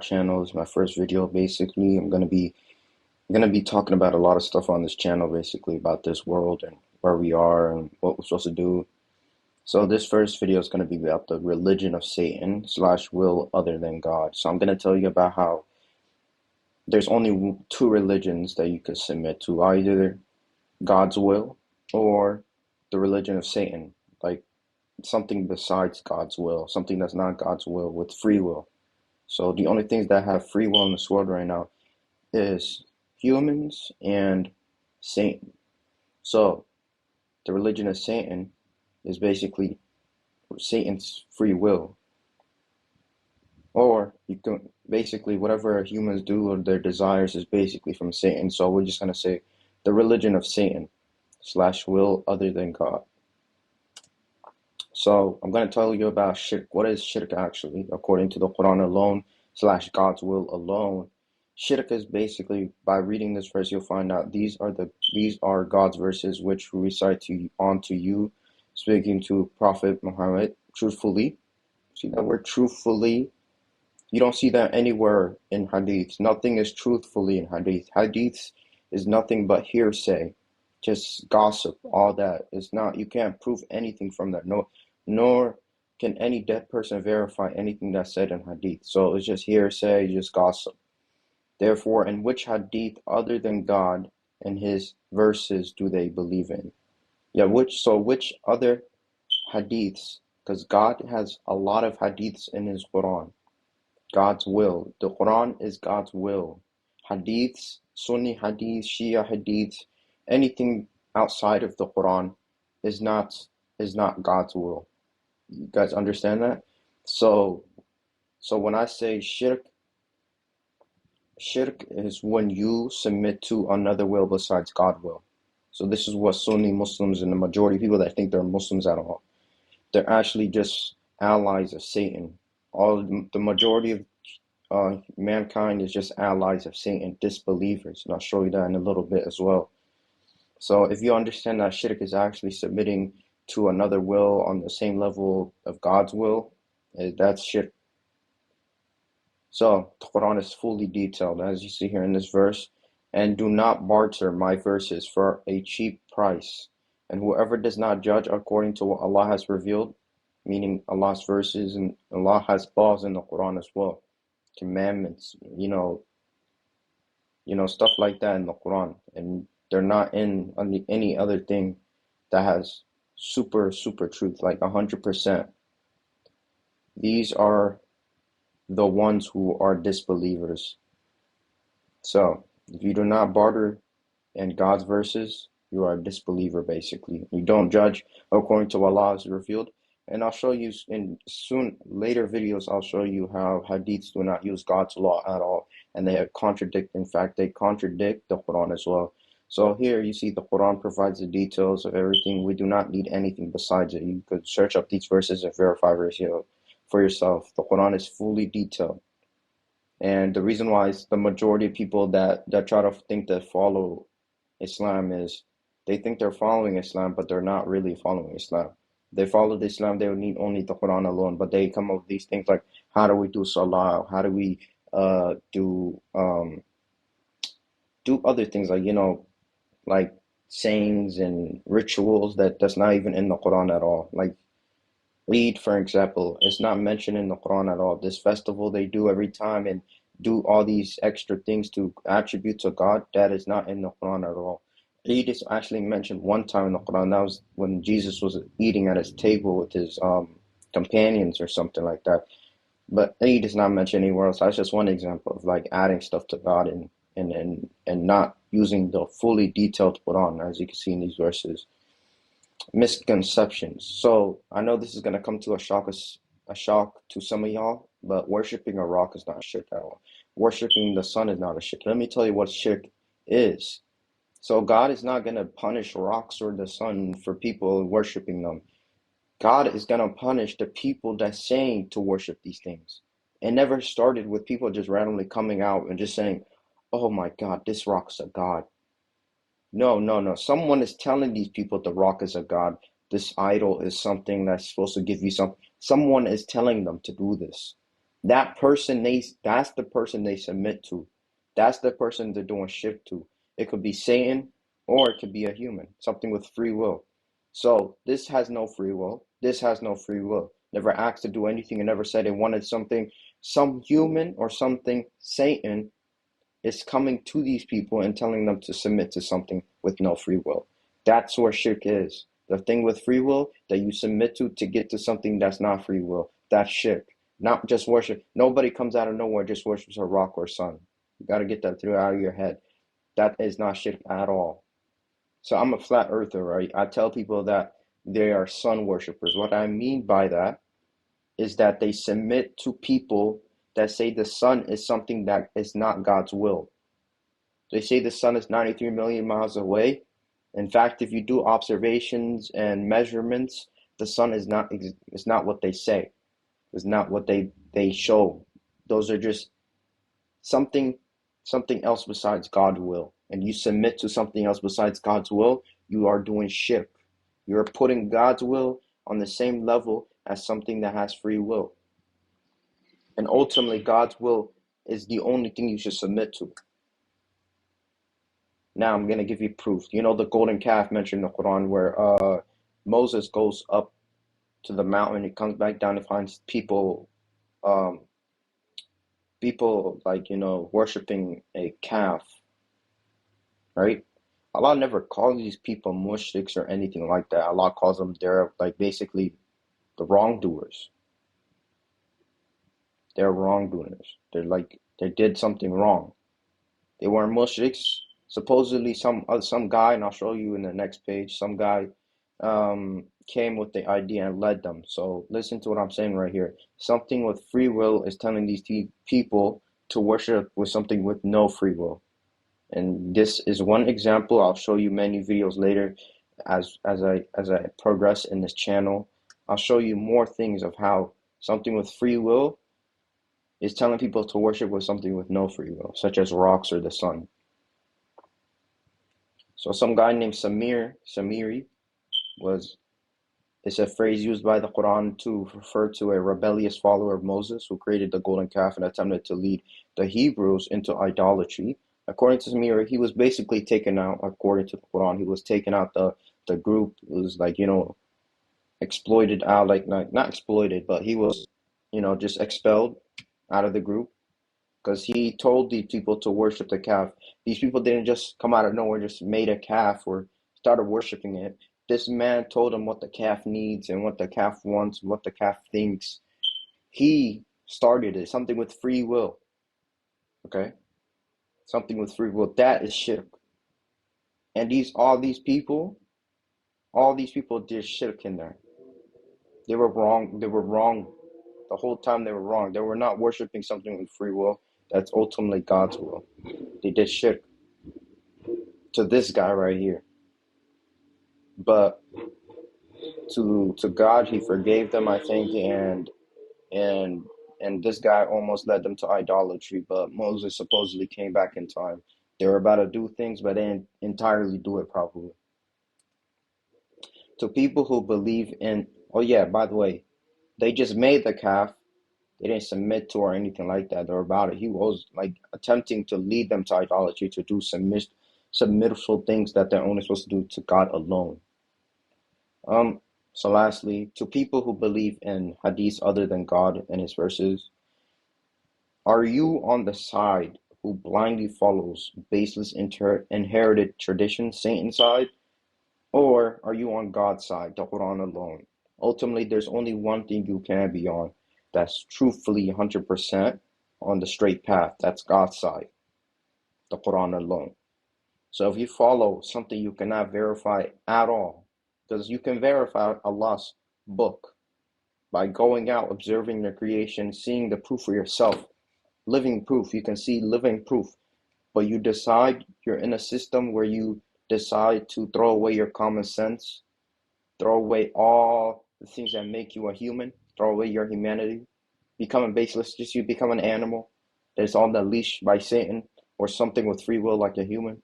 Channel is my first video. Basically, I'm gonna be talking about a lot of stuff on this channel, basically about this world and where we are and what we're supposed to do. So this first video is gonna be about the religion of Satan slash will other than God. So I'm gonna tell you about how there's only two religions that you could submit to, either God's will or the religion of Satan, like something besides God's will, something that's not God's will with free will. So the only things that have free will in this world right now is humans and Satan. So the religion of Satan is basically Satan's free will. Or you can basically whatever humans do or their desires is basically from Satan. So we're just gonna say the religion of Satan slash will other than God. So I'm gonna tell you about shirk. What is shirk actually, according to the Quran alone slash God's will alone? Shirk is basically, by reading this verse, you'll find out these are God's verses which we recite onto you, speaking to Prophet Muhammad truthfully. See that word truthfully? You don't see that anywhere in hadith. Nothing is truthfully in hadith. Hadith is nothing but hearsay, just gossip. All that is not. You can't prove anything from that. No, nor can any dead person verify anything that's said in hadith. So it's just hearsay, just gossip. Therefore, in which hadith other than God and His verses do they believe in? Yeah, which other hadiths? Because God has a lot of hadiths in His Quran. God's will. The Quran is God's will. Hadiths, Sunni hadiths, Shia hadiths, anything outside of the Quran is not God's will. You guys understand that? So when I say shirk is when you submit to another will besides God's will. So this is what Sunni Muslims and the majority of people that think they're Muslims at all, they're actually just allies of Satan. The majority of mankind is just allies of Satan, disbelievers, and I'll show you that in a little bit as well. So if you understand that shirk is actually submitting to another will on the same level of God's will, that's shirk. So the Quran is fully detailed, as you see here in this verse. And do not barter my verses for a cheap price. And whoever does not judge according to what Allah has revealed, meaning Allah's verses, and Allah has laws in the Quran as well, commandments, stuff like that in the Quran, and they're not in any other thing that has super truth, like 100%. These are the ones who are disbelievers. So if you do not barter in God's verses, you are a disbeliever, basically. You don't judge according to what Allah has revealed. And I'll show you in later videos, I'll show you how hadiths do not use God's law at all. And they contradict the Quran as well. So here you see the Quran provides the details of everything. We do not need anything besides it. You could search up these verses and verify for yourself. The Quran is fully detailed. And the reason why the majority of people that try to think that follow Islam is they think they're following Islam, but they're not really following Islam. They followed Islam, they would need only the Quran alone, but they come up with these things like, how do we do salah? How do we do other things like sayings and rituals that's not even in the Quran at all. Like Eid, for example, it's not mentioned in the Quran at all. This festival they do every time and do all these extra things to attribute to God, that is not in the Quran at all. Eid is actually mentioned one time in the Quran. That was when Jesus was eating at his table with his companions or something like that. But Eid is not mentioned anywhere else. That's just one example of like adding stuff to God and not using the fully detailed Quran, as you can see in these verses. Misconceptions. So I know this is going to come to a shock to some of y'all, but worshiping a rock is not a shirk at all. Worshiping the sun is not a shirk. Let me tell you what shirk is. So God is not going to punish rocks or the sun for people worshiping them. God is going to punish the people that's saying to worship these things. It never started with people just randomly coming out and just saying, oh my God, this rock's a god. No. Someone is telling these people the rock is a god. This idol is something that's supposed to give you something. Someone is telling them to do this. that's the person they submit to. That's the person they're doing shirk to. It could be Satan or it could be a human, something with free will. So this has no free will. This has no free will. Never asked to do anything and never said it wanted something. Some human or something, Satan, is coming to these people and telling them to submit to something with no free will. That's where shirk is. The thing with free will that you submit to get to something that's not free will. That's shirk. Not just worship. Nobody comes out of nowhere just worships a rock or sun. You got to get that through out of your head. That is not shirk at all. So I'm a flat earther, right? I tell people that they are sun worshippers. What I mean by that is that they submit to people that say the sun is something that is not God's will. They say the sun is 93 million miles away. In fact, if you do observations and measurements, the sun is not what they say. It's not what they show. Those are just something else besides God's will. And you submit to something else besides God's will, you are doing shirk. You're putting God's will on the same level as something that has free will. And ultimately, God's will is the only thing you should submit to. Now I'm going to give you proof. You know the golden calf mentioned in the Quran where Moses goes up to the mountain, he comes back down and finds people um, like, worshiping a calf, right? Allah never calls these people mushriks or anything like that. Allah calls them, they're like basically the wrongdoers. They're wrongdoers. They're like, they did something wrong. They weren't mushriks. Supposedly some guy, and I'll show you in the next page, some guy came with the idea and led them. So listen to what I'm saying right here. Something with free will is telling these people to worship with something with no free will. And this is one example. I'll show you many videos later as I progress in this channel. I'll show you more things of how something with free will is telling people to worship with something with no free will, such as rocks or the sun. So some guy named Samiri it's a phrase used by the Quran to refer to a rebellious follower of Moses who created the golden calf and attempted to lead the Hebrews into idolatry. According to Samiri, he was basically taken out, according to the Quran, he was taken out the group. It was like, exploited out, like not exploited, but he was, just expelled out of the group. Because he told the people to worship the calf. These people didn't just come out of nowhere, just made a calf or started worshiping it. This man told them what the calf needs and what the calf wants, what the calf thinks. He started it, something with free will. Okay? Something with free will. That is shirk. And all these people did shirk in there. They were wrong. They were wrong. The whole time they were wrong. They were not worshiping something with free will. That's ultimately God's will. They did shirk to this guy right here. But to God, he forgave them, I think, and this guy almost led them to idolatry. But Moses supposedly came back in time. They were about to do things, but they didn't entirely do it properly. To people who believe in, oh yeah, by the way, they just made the calf. They didn't submit to or anything like that. They're about it. He was like attempting to lead them to idolatry, to do submitful things that they're only supposed to do to God alone. So lastly, to people who believe in hadiths other than God and his verses, are you on the side who blindly follows baseless inherited tradition, Satan's side, or are you on God's side, the Quran alone? Ultimately, there's only one thing you can be on that's truthfully 100% on the straight path. That's God's side, the Quran alone. So if you follow something you cannot verify at all, because you can verify Allah's book by going out, observing the creation, seeing the proof for yourself, living proof. You can see living proof, but you decide you're in a system where you decide to throw away your common sense, throw away all the things that make you a human, throw away your humanity, becoming baseless, just you become an animal that's on the leash by Satan or something with free will like a human.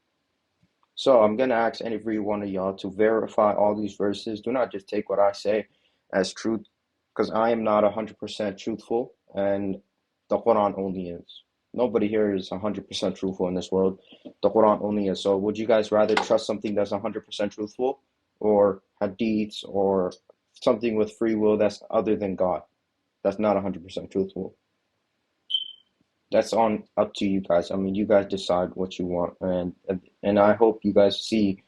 So I'm going to ask every one of y'all to verify all these verses. Do not just take what I say as truth, because I am not 100% truthful, and The Quran only is. Nobody here is 100% truthful in this world. The Quran only is. So would you guys rather trust something that's 100% truthful, or hadiths, or something with free will that's other than God, that's not 100% truthful? That's on up to you guys. I mean, you guys decide what you want, and I hope you guys see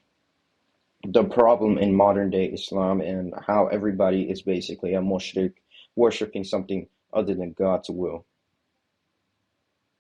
the problem in modern day Islam and how everybody is basically a mushrik, worshiping something other than God's will.